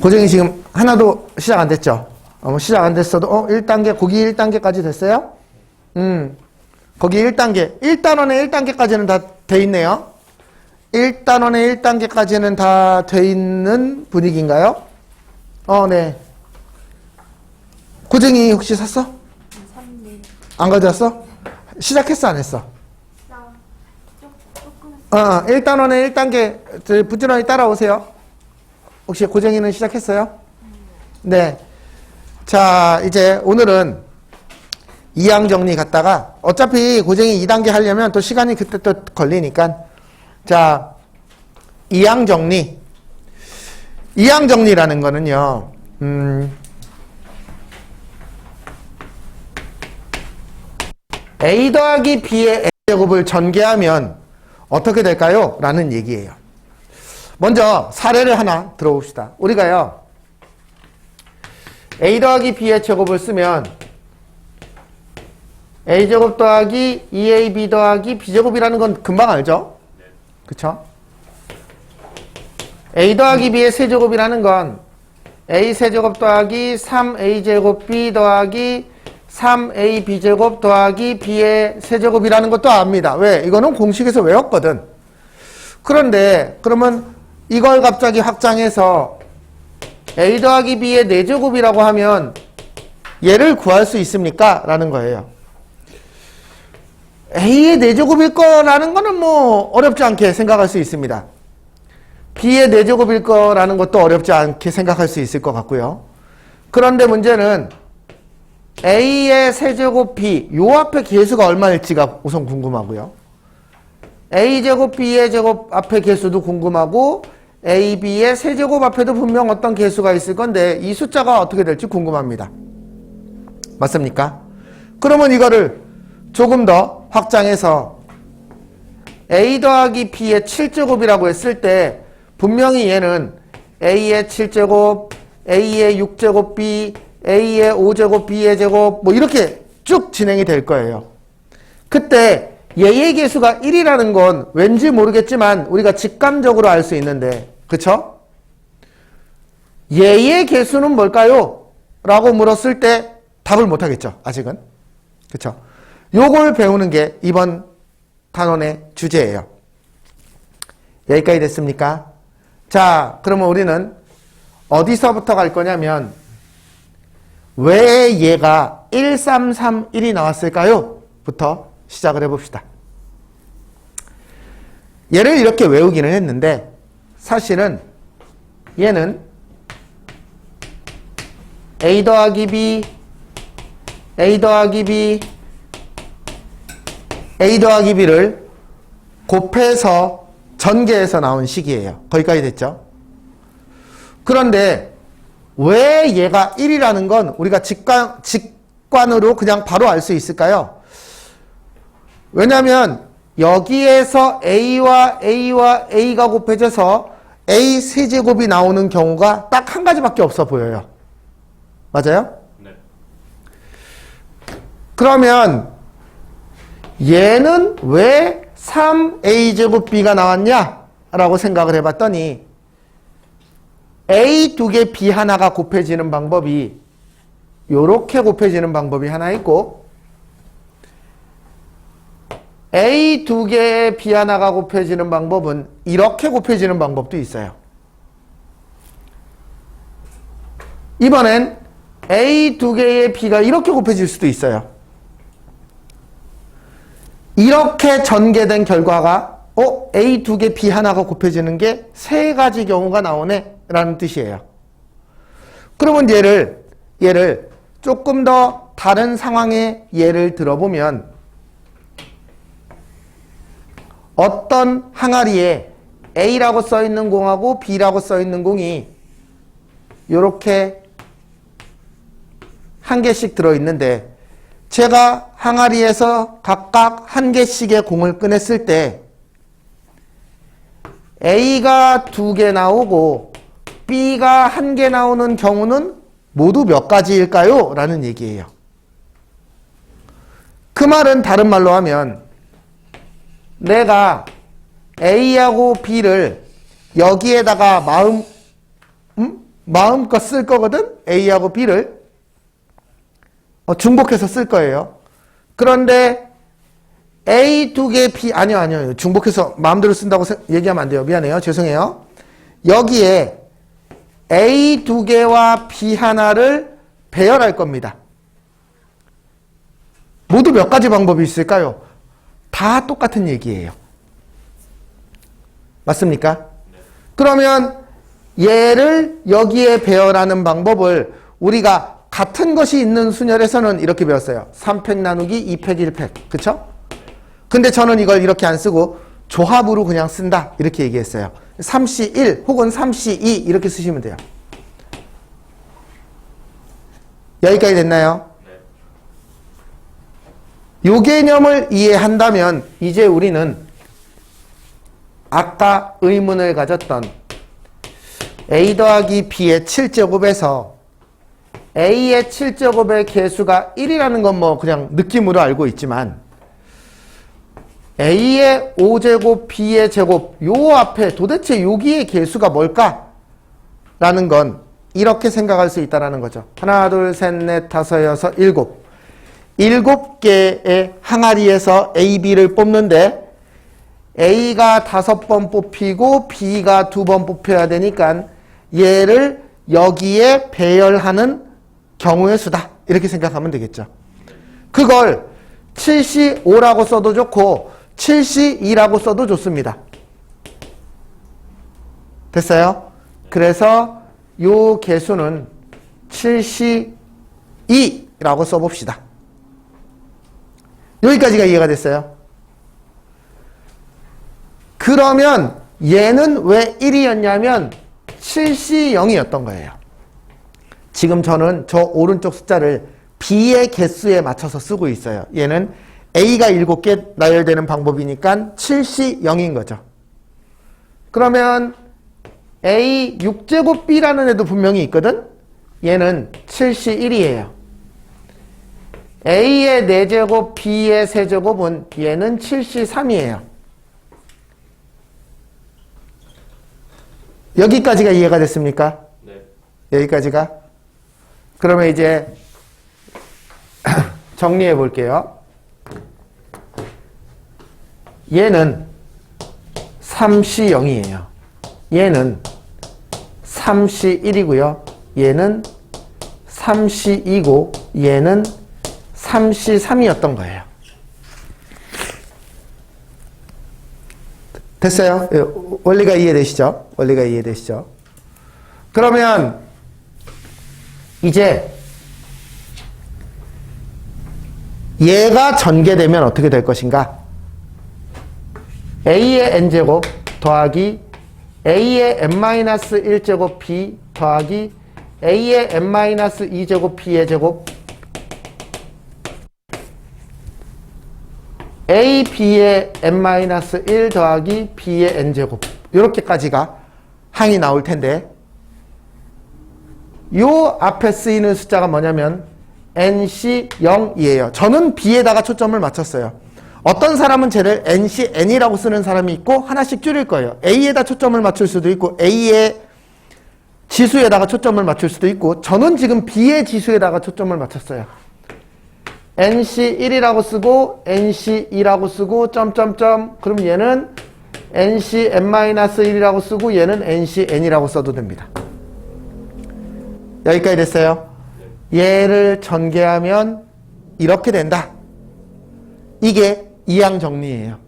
고정이 지금 하나도 시작 안 됐죠? 시작 안 됐어도 1단계, 거기 1단계까지 됐어요? 거기 1단계. 1단원의 1단계까지는 다 돼 있네요. 1단원의 1단계까지는 다 돼 있는 분위기인가요? 네. 고정이 혹시 샀어? 샀네. 안 가져왔어? 시작했어, 안 했어? 나 조금 했어. 1단원의 1단계 부지런히 따라오세요. 혹시 고정이는 시작했어요? 네. 자, 이제 오늘은 이항 정리 갔다가 어차피 고정이 2단계 하려면 또 시간이 그때 또 걸리니까 자, 이항 정리. 이항 정리라는 거는요. A 더하기 B의 A제곱을 전개하면 어떻게 될까요? 라는 얘기예요. 먼저 사례를 하나 들어봅시다. 우리가요. A 더하기 B의 제곱을 쓰면 A제곱 더하기 2AB 더하기 B제곱이라는 건 금방 알죠? 그쵸? A 더하기 B의 세제곱이라는 건 A 세제곱 더하기 3A제곱 B 더하기 3AB제곱 더하기 B의 세제곱이라는 것도 압니다. 왜? 이거는 공식에서 외웠거든. 그런데 그러면 이걸 갑자기 확장해서 A 더하기 B의 4제곱이라고 하면 얘를 구할 수 있습니까? 라는 거예요. A의 4제곱일 거라는 거는 뭐 어렵지 않게 생각할 수 있습니다. B의 4제곱일 거라는 것도 어렵지 않게 생각할 수 있을 것 같고요. 그런데 문제는 A의 세제곱 B, 요 앞에 개수가 얼마일지가 우선 궁금하고요. A제곱 B의 제곱 앞에 개수도 궁금하고 AB의 세제곱 앞에도 분명 어떤 개수가 있을 건데 이 숫자가 어떻게 될지 궁금합니다. 맞습니까? 그러면 이거를 조금 더 확장해서 A 더하기 B의 7제곱이라고 했을 때 분명히 얘는 A의 7제곱, A의 6제곱 B, A의 5제곱, B의 제곱 뭐 이렇게 쭉 진행이 될 거예요. 그때 얘의 개수가 1이라는 건 왠지 모르겠지만 우리가 직감적으로 알 수 있는데 그쵸? 얘의 개수는 뭘까요? 라고 물었을 때 답을 못하겠죠. 아직은. 그쵸? 요걸 배우는 게 이번 단원의 주제예요. 여기까지 됐습니까? 자, 그러면 우리는 어디서부터 갈 거냐면 왜 얘가 1, 3, 3, 1이 나왔을까요? 부터 시작을 해봅시다. 얘를 이렇게 외우기는 했는데 사실은 얘는 A 더하기 B, A 더하기 B, A 더하기 B를 곱해서 전개해서 나온 식이에요. 거기까지 됐죠? 그런데 왜 얘가 1이라는 건 우리가 직관으로 그냥 바로 알 수 있을까요? 왜냐하면 여기에서 A와 A가 곱해져서 A 세제곱이 나오는 경우가 딱 한 가지밖에 없어 보여요. 맞아요? 네. 그러면 얘는 왜 3A제곱 B가 나왔냐? 라고 생각을 해봤더니 A 2개 B 하나가 곱해지는 방법이 요렇게 곱해지는 방법이 하나 있고 A 2개의 B 하나가 곱해지는 방법은 이렇게 곱해지는 방법도 있어요. 이번엔 A 2개의 B가 이렇게 곱해질 수도 있어요. 이렇게 전개된 결과가 A 2개 B 하나가 곱해지는 게 3가지 경우가 나오네 라는 뜻이에요. 그러면 얘를 조금 더 다른 상황의 예를 들어보면 어떤 항아리에 A라고 써있는 공하고 B라고 써있는 공이 이렇게 한 개씩 들어있는데 제가 항아리에서 각각 한 개씩의 공을 꺼냈을 때 A가 2개 나오고 B가 1개 나오는 경우는 모두 몇 가지일까요? 라는 얘기예요. 그 말은 다른 말로 하면 내가 A하고 B를 여기에다가 마음껏 쓸 거거든. A하고 B를 중복해서 쓸 거예요. 그런데 A 두 개, B 아니요. 중복해서 마음대로 쓴다고 얘기하면 안 돼요. 미안해요. 죄송해요. 여기에 A 두 개와 B 하나를 배열할 겁니다. 모두 몇 가지 방법이 있을까요? 다 똑같은 얘기예요. 맞습니까? 그러면 얘를 여기에 배열하는 방법을 우리가 같은 것이 있는 순열에서는 이렇게 배웠어요. 3팩 나누기 2팩 1팩. 그쵸? 근데 저는 이걸 이렇게 안 쓰고 조합으로 그냥 쓴다. 이렇게 얘기했어요. 3C1 혹은 3C2 이렇게 쓰시면 돼요. 여기까지 됐나요? 요 개념을 이해한다면 이제 우리는 아까 의문을 가졌던 A 더하기 B의 7제곱에서 A의 7제곱의 개수가 1이라는 건 뭐 그냥 느낌으로 알고 있지만 A의 5제곱, B의 제곱 요 앞에 도대체 여기의 개수가 뭘까? 라는 건 이렇게 생각할 수 있다는 거죠. 하나, 둘, 셋, 넷, 다섯, 여섯, 일곱. 7개의 항아리에서 A, B를 뽑는데 A가 5번 뽑히고 B가 2번 뽑혀야 되니까 얘를 여기에 배열하는 경우의 수다. 이렇게 생각하면 되겠죠. 그걸 7C5라고 써도 좋고 7C2라고 써도 좋습니다. 됐어요? 그래서 요 개수는 7C2라고 써봅시다. 여기까지가 이해가 됐어요? 그러면 얘는 왜 1이었냐면 7C0이었던 거예요. 지금 저는 저 오른쪽 숫자를 B의 개수에 맞춰서 쓰고 있어요. 얘는 A가 7개 나열되는 방법이니까 7C0인 거죠. 그러면 A 6제곱 B라는 애도 분명히 있거든? 얘는 7C1이에요. A의 4제곱, B의 3제곱은 얘는 7C3이에요. 여기까지가 이해가 됐습니까? 네. 여기까지가? 그러면 이제 정리해 볼게요. 얘는 3C0이에요. 얘는 3C1이고요. 얘는 3C2고 얘는 3C3이었던 거예요. 됐어요? 원리가 이해되시죠? 원리가 이해되시죠? 그러면 이제 얘가 전개되면 어떻게 될 것인가? A의 n제곱 더하기 A의 n-1제곱 B 더하기 A의 n-2제곱 B의 제곱 A, B의 n-1 더하기 B의 n제곱 이렇게까지가 항이 나올 텐데 요 앞에 쓰이는 숫자가 뭐냐면 NC0이에요. 저는 B에다가 초점을 맞췄어요. 어떤 사람은 쟤를 NCN이라고 쓰는 사람이 있고 하나씩 줄일 거예요. A에다 초점을 맞출 수도 있고 A의 지수에다가 초점을 맞출 수도 있고 저는 지금 B의 지수에다가 초점을 맞췄어요. NC1이라고 쓰고 NC2라고 쓰고 점점점 그럼 얘는 NCn-1이라고 쓰고 얘는 NCn이라고 써도 됩니다. 여기까지 됐어요? 얘를 전개하면 이렇게 된다. 이게 이항 정리예요.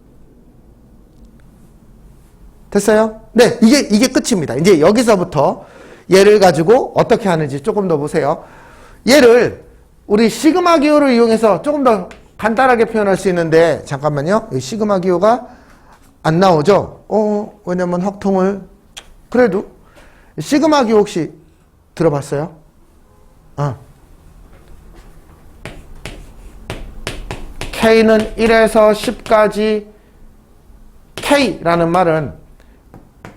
됐어요? 네, 이게 끝입니다. 이제 여기서부터 얘를 가지고 어떻게 하는지 조금 더 보세요. 얘를 우리 시그마 기호를 이용해서 조금 더 간단하게 표현할 수 있는데 잠깐만요. 이 시그마 기호가 안 나오죠? 왜냐면 확통을 그래도 시그마 기호 혹시 들어봤어요? K는 1에서 10까지 K라는 말은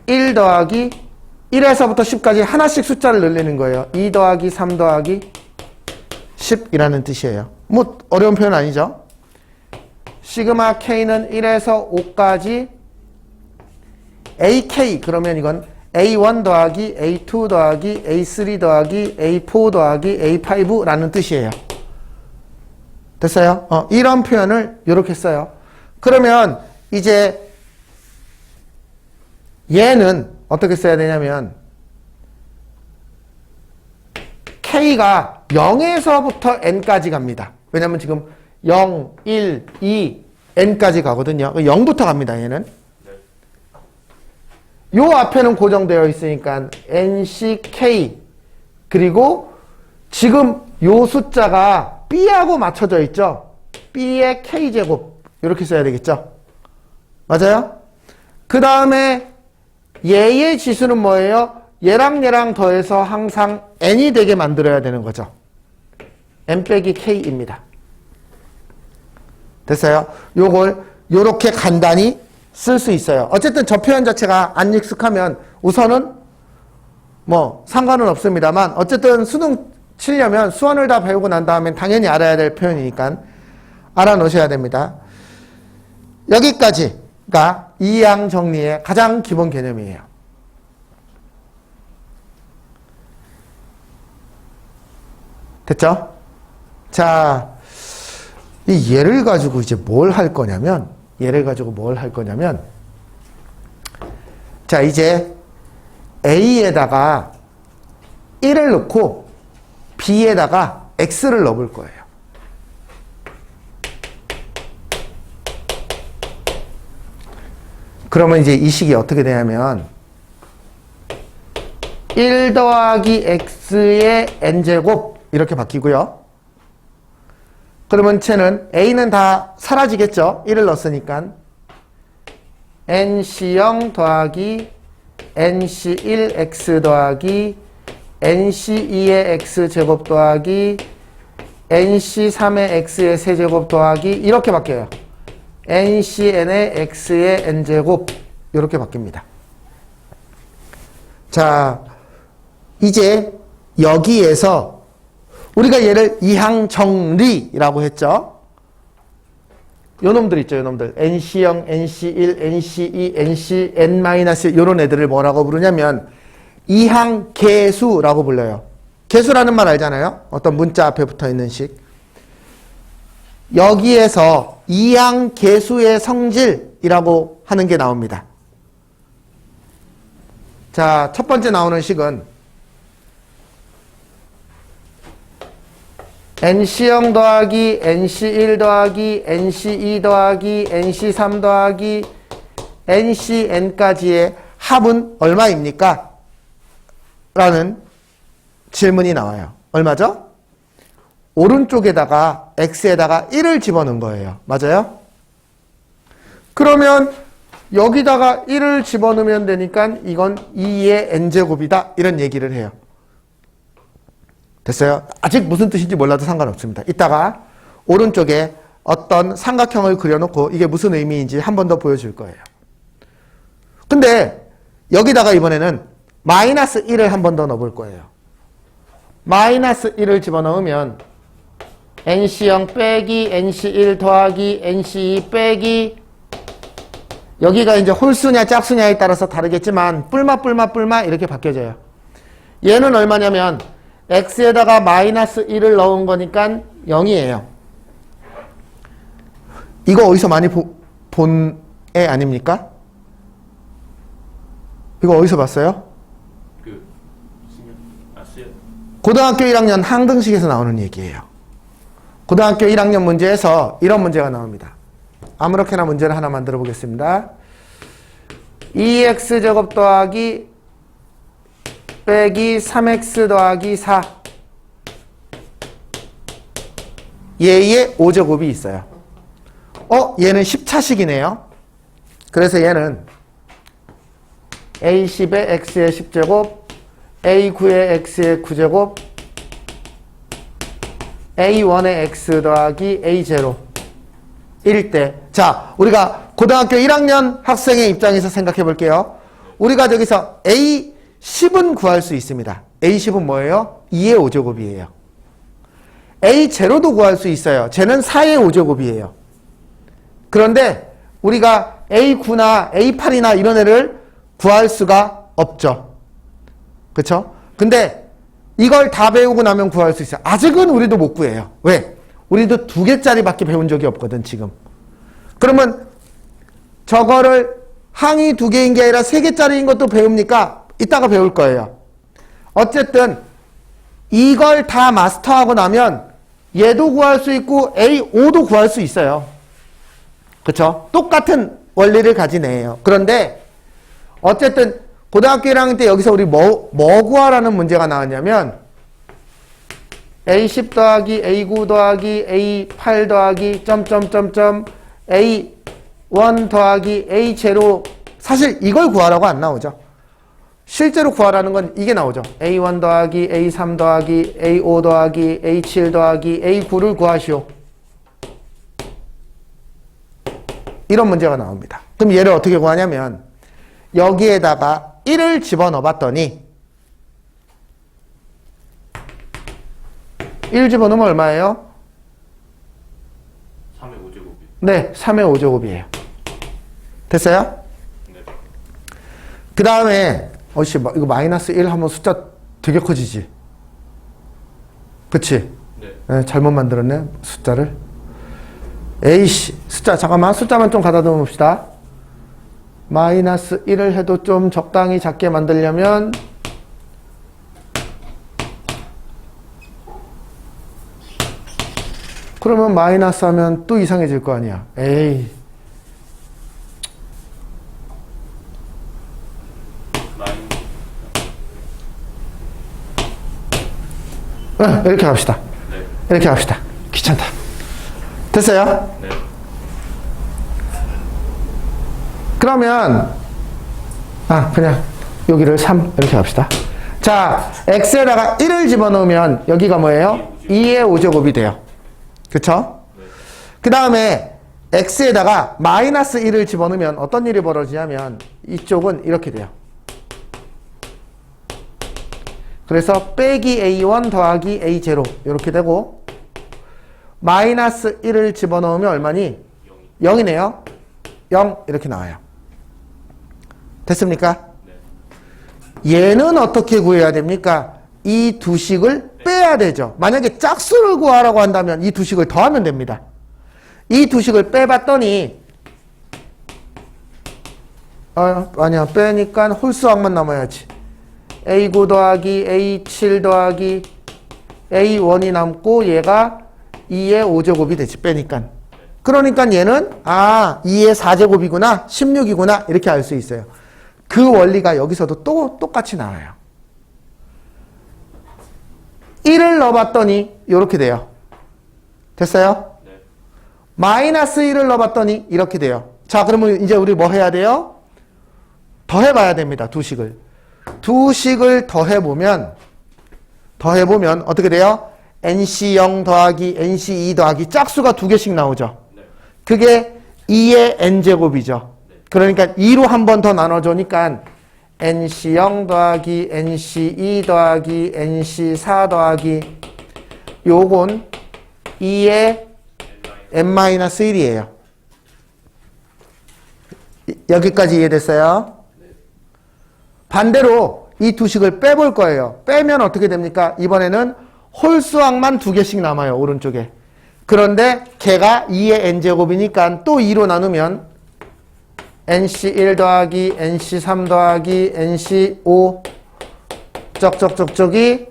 1 더하기 1에서부터 10까지 하나씩 숫자를 늘리는 거예요. 2 더하기 3 더하기 10이라는 뜻이에요. 뭐 어려운 표현 아니죠? 시그마 K는 1에서 5까지 AK 그러면 이건 A1 더하기 A2 더하기 A3 더하기 A4 더하기 A5라는 뜻이에요. 됐어요? 이런 표현을 이렇게 써요. 그러면 이제 얘는 어떻게 써야 되냐면 K가 0에서부터 N까지 갑니다. 왜냐면 지금 0, 1, 2, N까지 가거든요. 0부터 갑니다. 얘는. 요 앞에는 고정되어 있으니까 NCK 그리고 지금 요 숫자가 B하고 맞춰져 있죠. B의 K제곱 이렇게 써야 되겠죠. 맞아요? 그 다음에 얘의 지수는 뭐예요? 얘랑 얘랑 더해서 항상 N이 되게 만들어야 되는 거죠. N 빼기 K입니다. 됐어요? 요걸 요렇게 간단히 쓸 수 있어요. 어쨌든 저 표현 자체가 안 익숙하면 우선은 뭐 상관은 없습니다만 어쨌든 수능 치려면 수원을 다 배우고 난 다음엔 당연히 알아야 될 표현이니까 알아놓으셔야 됩니다. 여기까지가 이항 정리의 가장 기본 개념이에요. 됐죠? 자, 이 얘를 가지고 이제 뭘 할 거냐면 자, 이제 A에다가 1을 넣고 B에다가 X를 넣어볼 거예요. 그러면 이제 이 식이 어떻게 되냐면 1 더하기 X의 N제곱 이렇게 바뀌고요. 그러면 쟤는 A는 다 사라지겠죠. 1을 넣었으니까 NC0 더하기 NC1X 더하기 NC2의 X제곱 더하기 NC3의 X의 세제곱 더하기 이렇게 바뀌어요. NCN의 X의 N제곱 이렇게 바뀝니다. 자, 이제 여기에서 우리가 얘를 이항정리라고 했죠. 요 놈들 있죠. 요 놈들. NC0, NC1, NC2, NCN- 요런 애들을 뭐라고 부르냐면 이항계수라고 불러요. 계수라는 말 알잖아요. 어떤 문자 앞에 붙어 있는 식. 여기에서 이항계수의 성질이라고 하는 게 나옵니다. 자, 첫 번째 나오는 식은 NC0 더하기 NC1 더하기 NC2 더하기 NC3 더하기 NCN까지의 합은 얼마입니까? 라는 질문이 나와요. 얼마죠? 오른쪽에다가 X에다가 1을 집어넣은 거예요. 맞아요? 그러면 여기다가 1을 집어넣으면 되니까 이건 2의 N제곱이다. 이런 얘기를 해요. 됐어요? 아직 무슨 뜻인지 몰라도 상관없습니다. 이따가 오른쪽에 어떤 삼각형을 그려놓고 이게 무슨 의미인지 한 번 더 보여줄 거예요. 근데 여기다가 이번에는 마이너스 1을 한 번 더 넣어볼 거예요. 마이너스 1을 집어넣으면 NC0 빼기 NC1 더하기 NC2 빼기 여기가 이제 홀수냐 짝수냐에 따라서 다르겠지만 뿔마 이렇게 바뀌어져요. 얘는 얼마냐면 X에다가 마이너스 1을 넣은 거니까 0이에요. 이거 어디서 많이 본 애 아닙니까? 이거 어디서 봤어요? 고등학교 1학년 항등식에서 나오는 얘기예요. 고등학교 1학년 문제에서 이런 문제가 나옵니다. 아무렇게나 문제를 하나 만들어 보겠습니다. 2X제곱 더하기 빼기 3X 더하기 4 얘의 5제곱이 있어요. 얘는 10차식이네요. 그래서 얘는 A10의 X의 10제곱 A9의 X의 9제곱 A1의 X 더하기 A0 1일 때. 자, 우리가 고등학교 1학년 학생의 입장에서 생각해 볼게요. 우리가 저기서 A10은 구할 수 있습니다. A10은 뭐예요? 2의 5제곱이에요. A0도 구할 수 있어요. 쟤는 4의 5제곱이에요. 그런데 우리가 A9나 A8이나 이런 애를 구할 수가 없죠. 그쵸? 근데 이걸 다 배우고 나면 구할 수 있어요. 아직은 우리도 못 구해요. 왜? 우리도 2개짜리밖에 배운 적이 없거든, 지금. 그러면 저거를 항이 2개인 게 아니라 3개짜리인 것도 배웁니까? 이따가 배울 거예요. 어쨌든 이걸 다 마스터하고 나면 얘도 구할 수 있고 A5도 구할 수 있어요. 그쵸? 똑같은 원리를 가진 애예요. 그런데 어쨌든 고등학교 1학년 때 여기서 우리 뭐 구하라는 문제가 나왔냐면 A10 더하기 A9 더하기 A8 더하기 점점점점 A1 더하기 A0 사실 이걸 구하라고 안 나오죠. 실제로 구하라는 건 이게 나오죠. A1 더하기 A3 더하기 A5 더하기 A7 더하기 A9를 구하시오. 이런 문제가 나옵니다. 그럼 얘를 어떻게 구하냐면 여기에다가 1을 집어넣어 봤더니 1 집어넣으면 얼마예요? 3의 5제곱이. 네, 3의 5제곱이에요. 됐어요? 네. 그 다음에 이거 마이너스 1 하면 숫자 되게 커지지? 그치? 네. 네, 잘못 만들었네, 숫자를. 에이씨, 잠깐만, 숫자만 좀 갖다 놓읍시다. 마이너스 1을 해도 좀 적당히 작게 만들려면 그러면 마이너스 하면 또 이상해질 거 아니야. 에이. 이렇게 합시다. 네. 이렇게 합시다. 귀찮다. 됐어요? 네. 그러면 그냥 여기를 3 이렇게 합시다. 자, x에다가 1을 집어넣으면 여기가 뭐예요? 2의 5제곱이 돼요. 그쵸? 네. 그 다음에 x에다가 마이너스 1을 집어넣으면 어떤 일이 벌어지냐면 이쪽은 이렇게 돼요. 그래서 빼기 a1 더하기 a0 이렇게 되고 마이너스 1을 집어넣으면 얼마니? 0이네요. 0 이렇게 나와요. 됐습니까? 네. 얘는 어떻게 구해야 됩니까? 이 두 식을 빼야 되죠. 만약에 짝수를 구하라고 한다면 이 두 식을 더하면 됩니다. 이 두 식을 빼봤더니 아니야, 빼니까 홀수항만 남아야지. A9 더하기 A7 더하기 A1이 남고 얘가 2의 5제곱이 되지, 빼니까. 그러니까 얘는 2의 4제곱이구나, 16이구나 이렇게 알 수 있어요. 그 원리가 여기서도 또 똑같이 나와요. 1을 넣어봤더니 이렇게 돼요. 됐어요? 네. 마이너스 1을 넣어봤더니 이렇게 돼요. 자, 그러면 이제 우리 뭐 해야 돼요? 더해봐야 됩니다. 두 식을. 두 식을 더해보면 어떻게 돼요? NC0 더하기 NC2 더하기 짝수가 2개씩 나오죠. 네. 그게 2의 n제곱이죠. 그러니까 2로 한 번 더 나눠주니까 NC0 더하기 NC2 더하기 NC4 더하기 요건 2의 n-1이에요. 여기까지 이해됐어요? 반대로 이 두 식을 빼볼 거예요. 빼면 어떻게 됩니까? 이번에는 홀수항만 2개씩 남아요. 오른쪽에. 그런데 걔가 2의 n제곱이니까 또 2로 나누면 NC1 더하기 NC3 더하기 NC5 쩍쩍쩍쩍이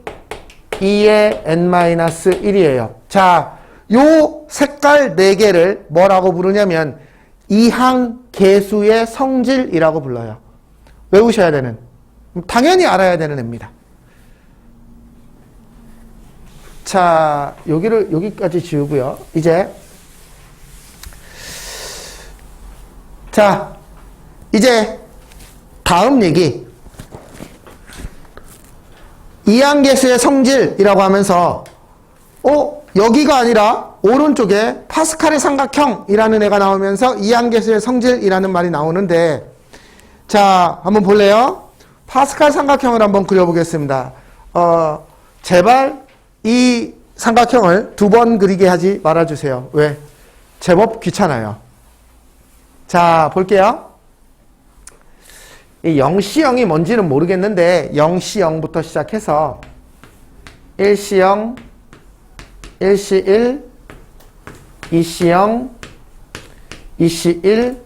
2의 n-1이에요. 자, 요 색깔 4개를 뭐라고 부르냐면 이항 계수의 성질이라고 불러요. 외우셔야 되는, 당연히 알아야 되는 애입니다. 자, 여기까지 지우고요. 이제 다음 얘기. 이항계수의 성질이라고 하면서 여기가 아니라 오른쪽에 파스칼의 삼각형이라는 애가 나오면서 이항계수의 성질이라는 말이 나오는데, 자, 한번 볼래요? 파스칼 삼각형을 한번 그려보겠습니다. 제발 이 삼각형을 2번 그리게 하지 말아주세요. 왜? 제법 귀찮아요. 자, 볼게요. 이 0C0이 뭔지는 모르겠는데 0C0부터 시작해서 1C0, 1C1, 2C0, 2C1,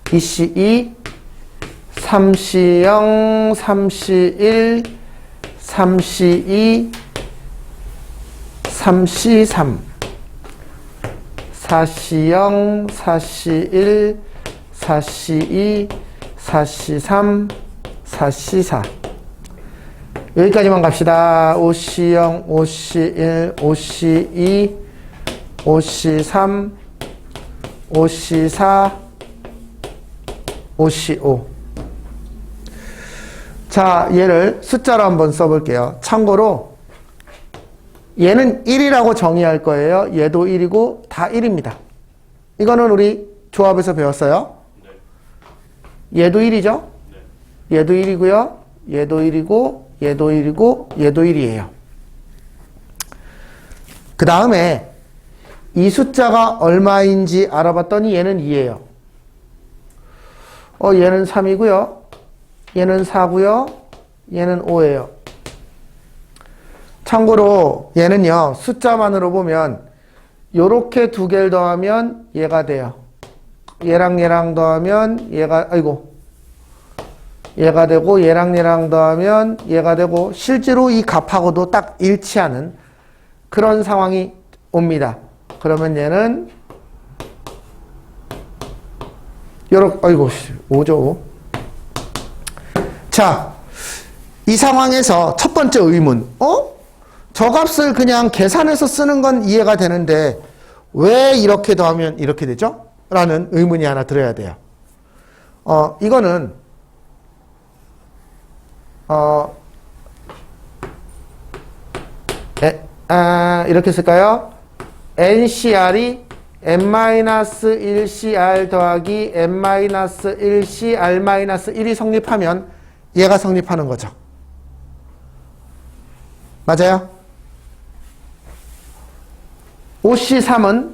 2C2, 3C0, 3C1, 3C2, 3C3, 4C0, 4C1, 4C2, 4C3, 4C4 여기까지만 갑시다. 5C0, 5C1, 5C2, 5C3, 5C4, 5C5 자, 얘를 숫자로 한번 써볼게요. 참고로 얘는 1이라고 정의할 거예요. 얘도 1이고 다 1입니다. 이거는 우리 조합에서 배웠어요. 얘도 1이죠? 얘도 1이고요. 얘도 1이고 얘도 1이고 얘도 1이에요. 그 다음에 이 숫자가 얼마인지 알아봤더니 얘는 2예요. 얘는 3이고요. 얘는 4고요. 얘는 5예요. 참고로 얘는요. 숫자만으로 보면 요렇게 두 개를 더하면 얘가 돼요. 얘랑 얘랑 더하면 얘가 얘가 되고 얘랑 얘랑 더하면 얘가 되고 실제로 이 값하고도 딱 일치하는 그런 상황이 옵니다. 그러면 얘는 요렇게 5죠. 자, 이 상황에서 첫 번째 의문. 저 값을 그냥 계산해서 쓰는 건 이해가 되는데 왜 이렇게 더하면 이렇게 되죠? 라는 의문이 하나 들어야 돼요. 이거는 이렇게 쓸까요? NCR이 n-1CR 더하기 n-1CR-1이 성립하면 얘가 성립하는 거죠. 맞아요? 5C3은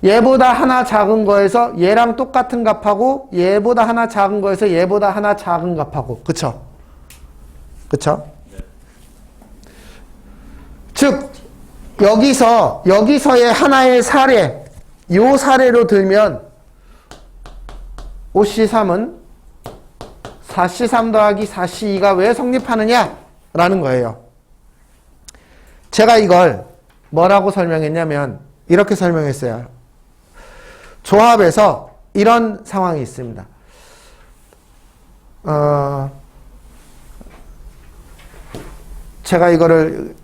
얘보다 하나 작은 거에서 얘랑 똑같은 값하고 얘보다 하나 작은 거에서 얘보다 하나 작은 값하고 그쵸? 그쵸? 즉 여기서의 하나의 사례 요 사례로 들면 5C3은 4C3 더하기 4C2가 왜 성립하느냐? 라는 거예요. 제가 이걸 뭐라고 설명했냐면 이렇게 설명했어요. 조합에서 이런 상황이 있습니다. 제가 이거를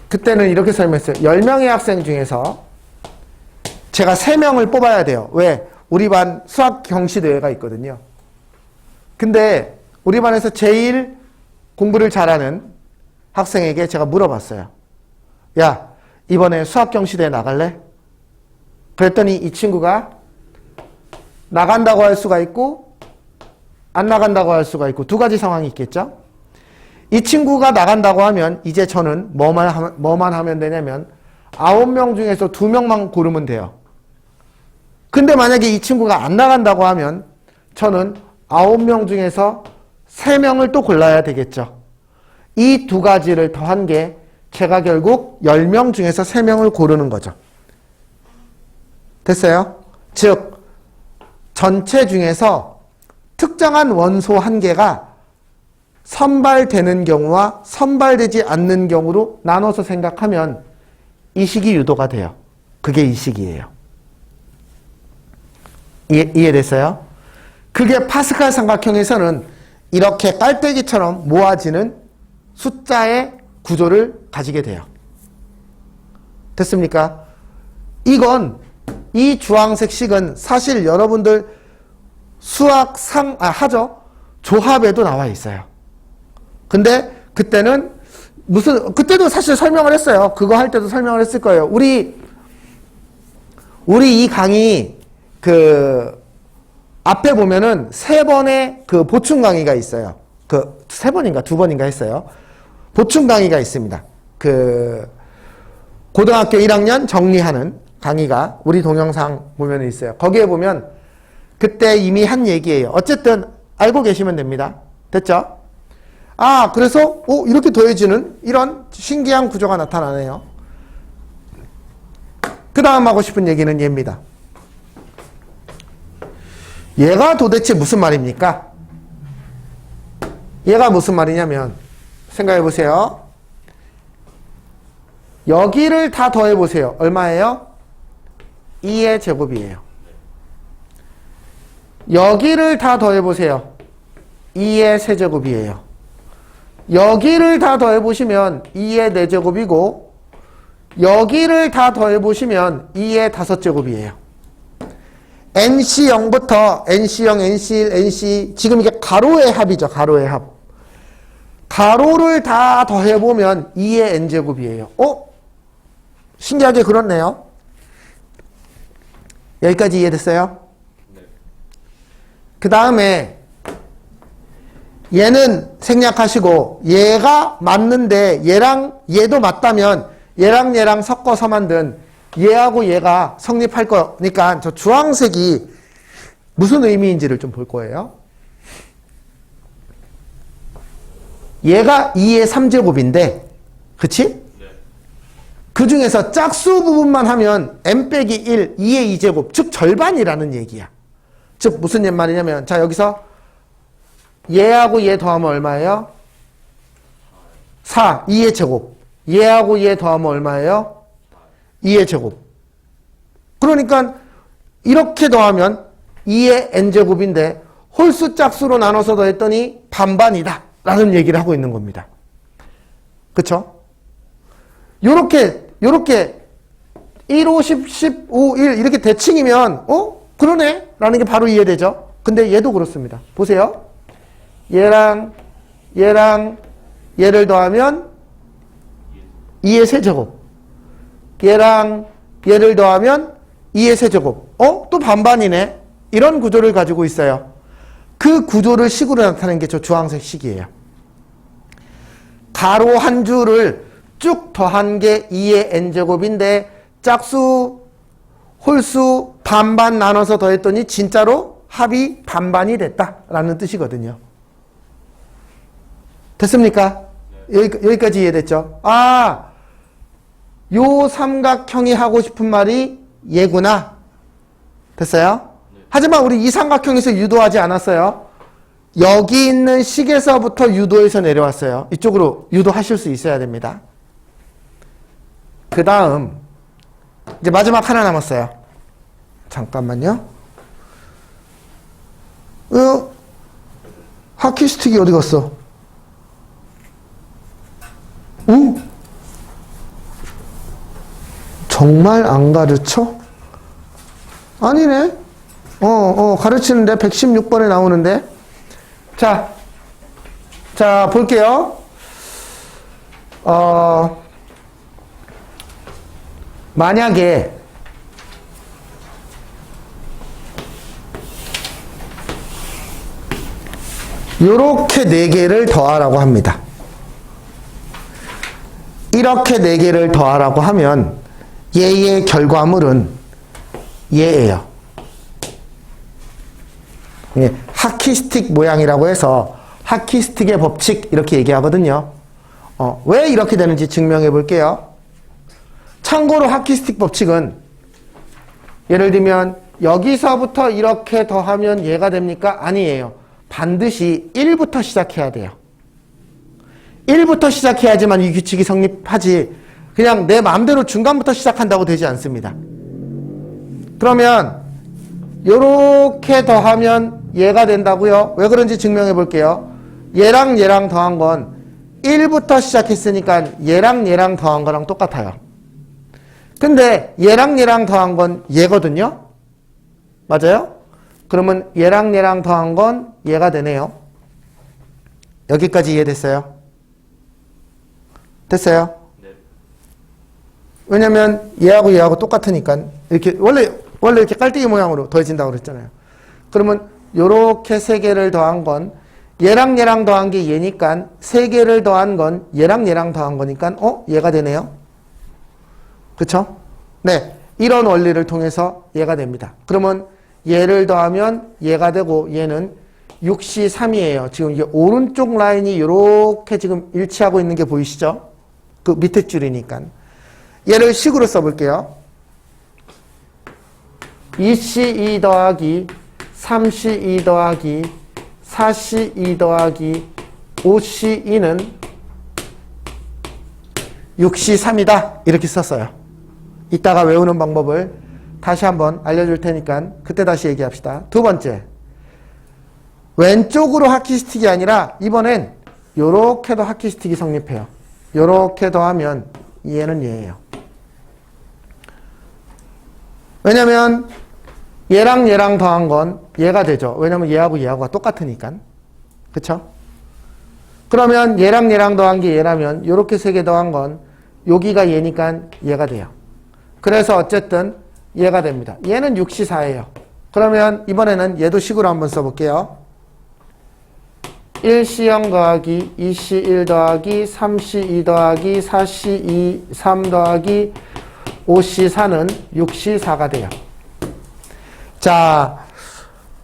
그때는 이렇게 설명했어요. 10명의 학생 중에서 제가 3명을 뽑아야 돼요. 왜? 우리 반 수학 경시대회가 있거든요. 근데 우리 반에서 제일 공부를 잘하는 학생에게 제가 물어봤어요. 야, 이번에 수학 경시대회 나갈래? 그랬더니 이 친구가 나간다고 할 수가 있고 안 나간다고 할 수가 있고 두 가지 상황이 있겠죠? 이 친구가 나간다고 하면 이제 저는 뭐만 하면 되냐면 9명 중에서 2명만 고르면 돼요. 근데 만약에 이 친구가 안 나간다고 하면 저는 9명 중에서 3명을 또 골라야 되겠죠. 이 두 가지를 더한 게 제가 결국 10명 중에서 3명을 고르는 거죠. 됐어요? 즉 전체 중에서 특정한 원소 한 개가 선발되는 경우와 선발되지 않는 경우로 나눠서 생각하면 이 식이 유도가 돼요. 그게 이 식이에요. 이해됐어요? 그게 파스칼 삼각형에서는 이렇게 깔때기처럼 모아지는 숫자의 구조를 가지게 돼요. 됐습니까? 이 주황색 식은 사실 여러분들 수학 하죠? 조합에도 나와 있어요. 근데 그때는 그때도 사실 설명을 했어요. 그거 할 때도 설명을 했을 거예요. 우리 이 강의 앞에 보면은 3번의 보충 강의가 있어요. 3번인가 2번인가 했어요. 보충 강의가 있습니다. 고등학교 1학년 정리하는 강의가 우리 동영상 보면 있어요. 거기에 보면 그때 이미 한 얘기예요. 어쨌든 알고 계시면 됩니다. 됐죠? 아, 그래서 이렇게 더해지는 이런 신기한 구조가 나타나네요. 그 다음 하고 싶은 얘기는 얘입니다. 얘가 도대체 무슨 말입니까? 얘가 무슨 말이냐면 생각해 보세요. 여기를 다 더해 보세요. 얼마예요? 2의 제곱이에요. 여기를 다 더해 보세요. 2의 세제곱이에요. 여기를 다 더해 보시면 2의 4제곱이고 여기를 다 더해 보시면 2의 5제곱이에요. NC0부터 NC0, NC1, NC 지금 이게 가로의 합이죠. 가로의 합. 가로를 다 더해보면 2의 n제곱이에요. 신기하게 그렇네요. 여기까지 이해됐어요? 네. 그 다음에 얘는 생략하시고 얘가 맞는데 얘랑 얘도 맞다면 얘랑 얘랑 섞어서 만든 얘하고 얘가 성립할 거니까 저 주황색이 무슨 의미인지를 좀 볼 거예요. 얘가 2의 3제곱인데 그치? 네. 그 중에서 짝수 부분만 하면 n 빼기 1, 2의 2제곱 즉 절반이라는 얘기야. 즉 무슨 말이냐면 자 여기서 얘하고 얘 더하면 얼마예요? 4, 2의 제곱. 얘하고 얘 더하면 얼마예요? 2의 제곱. 그러니까 이렇게 더하면 2의 n제곱인데 홀수 짝수로 나눠서 더했더니 반반이다 라는 얘기를 하고 있는 겁니다. 그쵸? 요렇게 1, 5, 10, 15, 1 이렇게 대칭이면 그러네 라는 게 바로 이해되죠? 근데 얘도 그렇습니다. 보세요. 얘랑 얘를 더하면 2의 세제곱. 얘랑 얘를 더하면 2의 세제곱. 또 반반이네. 이런 구조를 가지고 있어요. 그 구조를 식으로 나타내는 게 저 주황색 식이에요. 가로 한 줄을 쭉 더한 게 2의 n제곱인데 짝수, 홀수 반반 나눠서 더했더니 진짜로 합이 반반이 됐다라는 뜻이거든요. 됐습니까? 여기까지 이해됐죠? 아, 요 삼각형이 하고 싶은 말이 얘구나. 됐어요? 하지만 우리 이 삼각형에서 유도하지 않았어요. 여기 있는 식에서부터 유도해서 내려왔어요. 이쪽으로 유도하실 수 있어야 됩니다. 그 다음 이제 마지막 하나 남았어요. 잠깐만요. 하키스틱이 어디 갔어? 정말 안 가르쳐? 아니네. 가르치는데 116번에 나오는데. 자, 볼게요. 만약에 요렇게 4개를 더하라고 합니다. 이렇게 4개를 더하라고 하면 얘의 결과물은 얘예요. 하키스틱 모양이라고 해서 하키스틱의 법칙 이렇게 얘기하거든요. 왜 이렇게 되는지 증명해 볼게요. 참고로 하키스틱 법칙은 예를 들면 여기서부터 이렇게 더하면 얘가 됩니까? 아니에요. 반드시 1부터 시작해야 돼요. 1부터 시작해야지만 이 규칙이 성립하지 그냥 내 마음대로 중간부터 시작한다고 되지 않습니다. 그러면 요렇게 더하면 얘가 된다고요. 왜 그런지 증명해 볼게요. 얘랑 얘랑 더한 건 1부터 시작했으니까 얘랑 얘랑 더한 거랑 똑같아요. 근데 얘랑 얘랑 더한 건 얘거든요. 맞아요? 그러면 얘랑 얘랑 더한 건 얘가 되네요. 여기까지 이해됐어요? 됐어요? 네. 왜냐면 얘하고 얘하고 똑같으니까 이렇게 원래 이렇게 깔때기 모양으로 더해진다고 그랬잖아요. 그러면 요렇게 3개를 더한 건 얘랑 얘랑 더한 게 얘니까 3개를 더한 건 얘랑 얘랑 더한 거니까 얘가 되네요. 그쵸? 네. 이런 원리를 통해서 얘가 됩니다. 그러면 얘를 더하면 얘가 되고 얘는 6시 3이에요. 지금 이게 오른쪽 라인이 이렇게 지금 일치하고 있는 게 보이시죠? 그 밑에 줄이니까. 얘를 식으로 써볼게요. 2시 2 더하기 3시 2 더하기 4시 2 더하기 5시 2는 6시 3이다. 이렇게 썼어요. 이따가 외우는 방법을 다시 한번 알려줄 테니까 그때 다시 얘기합시다. 두 번째. 왼쪽으로 하키스틱이 아니라 이번엔 요렇게도 하키스틱이 성립해요. 요렇게 더하면 얘는 얘예요. 왜냐면 얘랑 얘랑 더한 건 얘가 되죠. 왜냐면 얘하고 얘하고가 똑같으니까. 그쵸? 그러면 얘랑 얘랑 더한 게 얘라면 요렇게 세 개 더한 건 여기가 얘니까 얘가 돼요. 그래서 어쨌든 얘가 됩니다. 얘는 6시 4예요. 그러면 이번에는 얘도 식으로 한번 써볼게요. 1시 0 더하기 2시 1 더하기 3시 2 더하기 4시 2, 3 더하기 5시 4는 6시 4가 돼요. 자,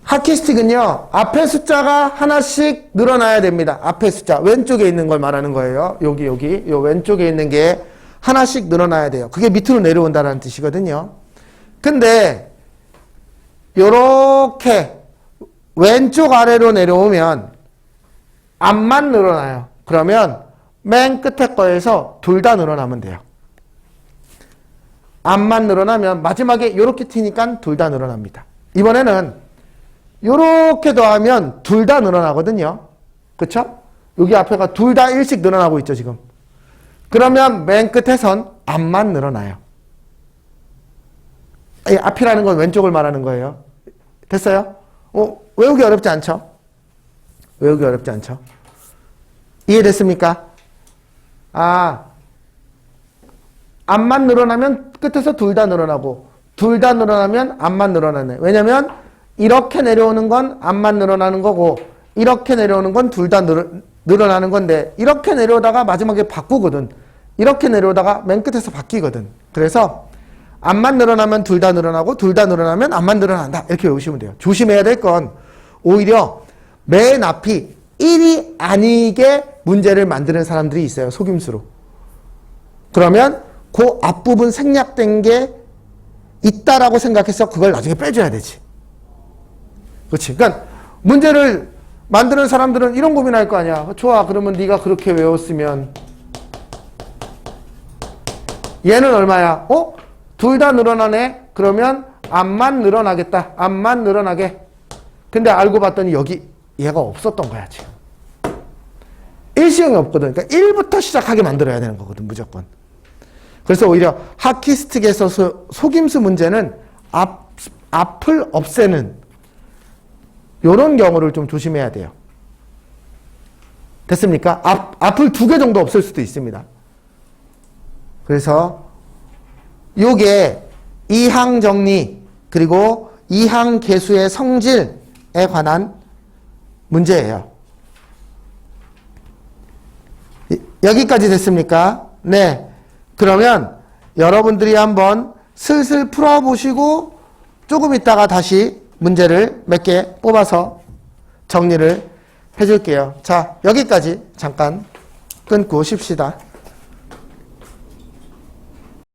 하키스틱은요, 앞에 숫자가 하나씩 늘어나야 됩니다. 앞에 숫자, 왼쪽에 있는 걸 말하는 거예요. 여기, 요 왼쪽에 있는 게 하나씩 늘어나야 돼요. 그게 밑으로 내려온다는 뜻이거든요. 근데, 요렇게 왼쪽 아래로 내려오면 앞만 늘어나요. 그러면 맨 끝에 거에서 둘 다 늘어나면 돼요. 앞만 늘어나면 마지막에 요렇게 튀니까 둘 다 늘어납니다. 이번에는 요렇게 더하면 둘 다 늘어나거든요. 그쵸? 여기 앞에가 둘 다 1씩 늘어나고 있죠, 지금. 그러면 맨 끝에선 앞만 늘어나요. 이 앞이라는 건 왼쪽을 말하는 거예요. 됐어요? 외우기 어렵지 않죠? 외우기 어렵지 않죠? 이해됐습니까? 앞만 늘어나면 끝에서 둘 다 늘어나고 둘 다 늘어나면 앞만 늘어나네. 왜냐면 이렇게 내려오는 건 앞만 늘어나는 거고 이렇게 내려오는 건 둘 다 늘어나는 건데 이렇게 내려오다가 마지막에 바꾸거든. 이렇게 내려오다가 맨 끝에서 바뀌거든. 그래서 앞만 늘어나면 둘 다 늘어나고 둘 다 늘어나면 앞만 늘어난다. 이렇게 외우시면 돼요. 조심해야 될 건 오히려 맨 앞이 1이 아니게 문제를 만드는 사람들이 있어요. 속임수로. 그러면 그 앞부분 생략된 게 있다라고 생각해서 그걸 나중에 빼줘야 되지. 그렇지. 그러니까 문제를 만드는 사람들은 이런 고민할 거 아니야. 좋아. 그러면 네가 그렇게 외웠으면 얘는 얼마야? 둘 다 늘어나네. 그러면 앞만 늘어나겠다. 앞만 늘어나게. 근데 알고 봤더니 여기 얘가 없었던 거야, 지금. 일시형이 없거든. 그러니까 1부터 시작하게 만들어야 되는 거거든, 무조건. 그래서 오히려 하키스틱에서 속임수 문제는 앞을 없애는 이런 경우를 좀 조심해야 돼요. 됐습니까? 앞을 2개 정도 없앨 수도 있습니다. 그래서 요게 이항 정리 그리고 이항 계수의 성질에 관한 문제예요. 여기까지 됐습니까? 네. 그러면 여러분들이 한번 슬슬 풀어보시고 조금 있다가 다시 문제를 몇 개 뽑아서 정리를 해줄게요. 자, 여기까지 잠깐 끊고 쉽시다.